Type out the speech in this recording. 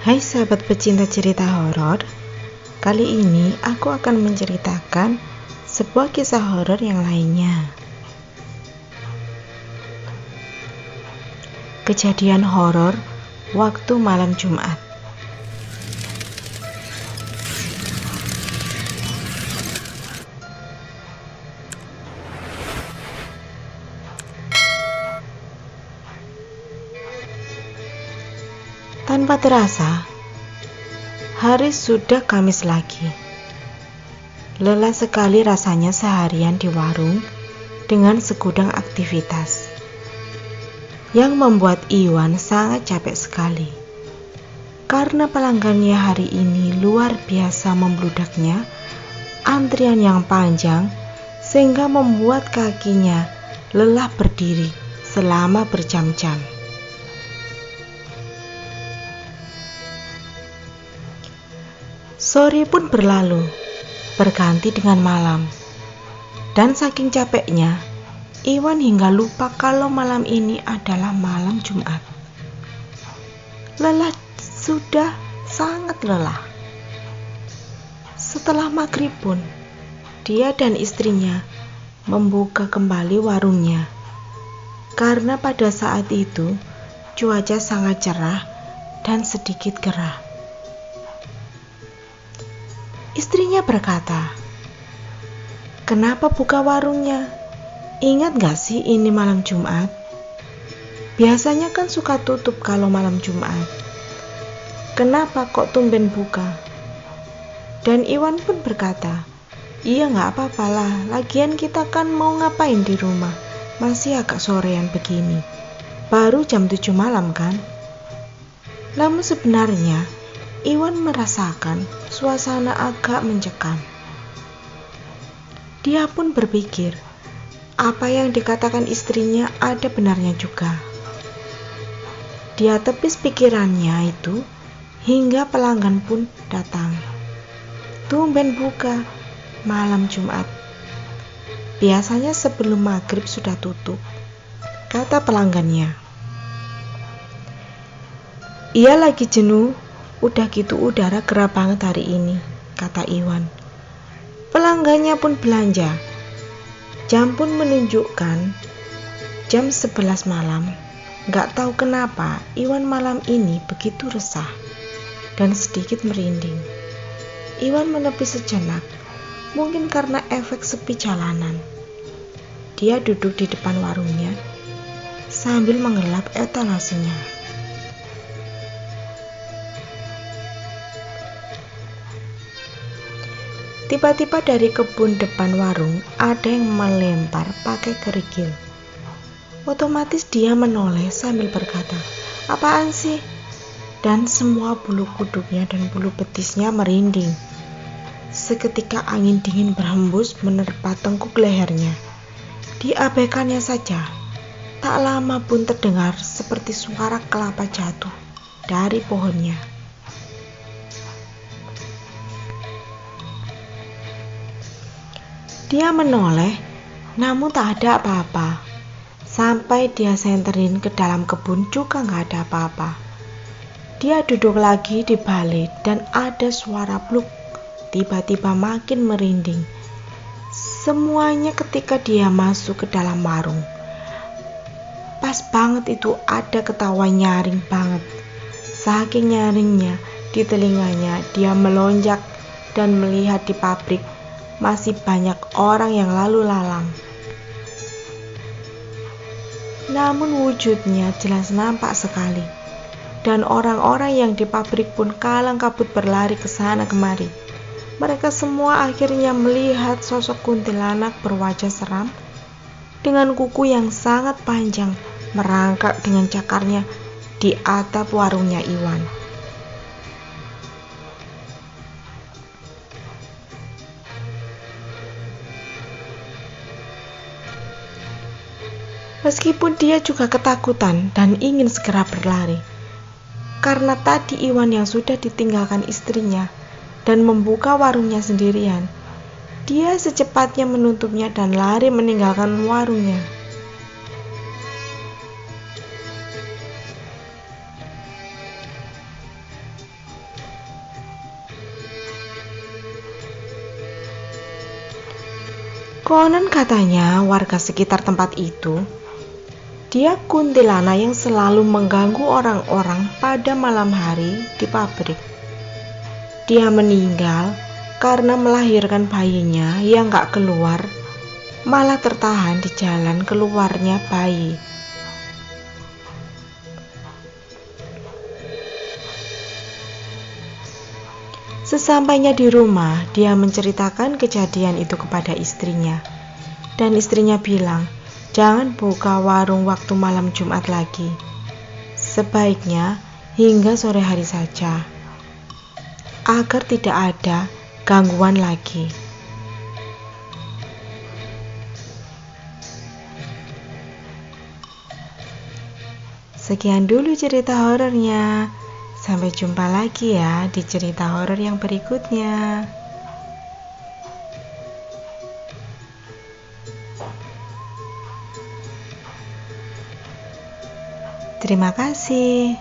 Hai sahabat pecinta cerita horor, kali ini aku akan menceritakan sebuah kisah horor yang lainnya. Kejadian horor waktu malam Jumat. Tanpa terasa, hari sudah Kamis lagi. Lelah sekali rasanya seharian di warung dengan segudang aktivitas yang membuat Iwan sangat capek sekali. Karena pelanggannya hari ini luar biasa membludaknya, antrian yang panjang sehingga membuat kakinya lelah berdiri selama berjam-jam. Sore pun berlalu, berganti dengan malam. Dan saking capeknya, Iwan hingga lupa kalau malam ini adalah malam Jumat. Lelah, sudah sangat lelah. Setelah maghrib pun, dia dan istrinya membuka kembali warungnya. Karena pada saat itu, cuaca sangat cerah dan sedikit gerah. Istrinya berkata, "Kenapa buka warungnya? Ingat gak sih ini malam Jumat? Biasanya kan suka tutup kalau malam Jumat. Kenapa kok tumben buka?" Dan Iwan pun berkata, "Iya gak apa-apalah, lagian kita kan mau ngapain di rumah, masih agak sorean begini. Baru jam 7 malam kan?" Namun sebenarnya Iwan merasakan suasana agak mencekam. Dia pun berpikir, apa yang dikatakan istrinya ada benarnya juga. Dia tepis pikirannya itu hingga pelanggan pun datang. Tumben buka malam Jumat. Biasanya sebelum maghrib sudah tutup, kata pelanggannya. Ia lagi jenuh. Udah gitu udara gerah banget hari ini, kata Iwan. Pelanggannya pun belanja. Jam pun menunjukkan jam 11 malam. Gak tahu kenapa Iwan malam ini begitu resah dan sedikit merinding. Iwan menepi sejenak, mungkin karena efek sepi jalanan. Dia duduk di depan warungnya sambil mengelap etalasenya. Tiba-tiba dari kebun depan warung ada yang melempar pakai kerikil. Otomatis dia menoleh sambil berkata, "Apaan sih?" Dan semua bulu kuduknya dan bulu betisnya merinding. Seketika angin dingin berhembus menerpa tengkuk lehernya. Diabaikannya saja, tak lama pun terdengar seperti suara kelapa jatuh dari pohonnya. Dia menoleh, namun tak ada apa-apa. Sampai dia senterin ke dalam kebun juga gak ada apa-apa. Dia duduk lagi di balik dan ada suara bluk. Tiba-tiba makin merinding. Semuanya ketika dia masuk ke dalam warung. Pas banget itu ada ketawa nyaring banget. Saking nyaringnya di telinganya, dia melonjak dan melihat di pabrik masih banyak orang yang lalu lalang. Namun wujudnya jelas nampak sekali. Dan orang-orang yang di pabrik pun kalang kabut berlari ke sana kemari. Mereka semua akhirnya melihat sosok kuntilanak berwajah seram dengan kuku yang sangat panjang merangkak dengan cakarnya di atap warungnya Iwan. Meskipun dia juga ketakutan dan ingin segera berlari, karena tadi Iwan yang sudah ditinggalkan istrinya dan membuka warungnya sendirian, dia secepatnya menutupnya dan lari meninggalkan warungnya. Konon katanya warga sekitar tempat itu, dia kuntilanak yang selalu mengganggu orang-orang pada malam hari di pabrik. Dia meninggal karena melahirkan bayinya yang gak keluar, malah tertahan di jalan keluarnya bayi. Sesampainya di rumah, dia menceritakan kejadian itu kepada istrinya. Dan istrinya bilang, jangan buka warung waktu malam Jumat lagi. Sebaiknya hingga sore hari saja, agar tidak ada gangguan lagi. Sekian dulu cerita horornya. Sampai jumpa lagi ya di cerita horor yang berikutnya. Terima kasih.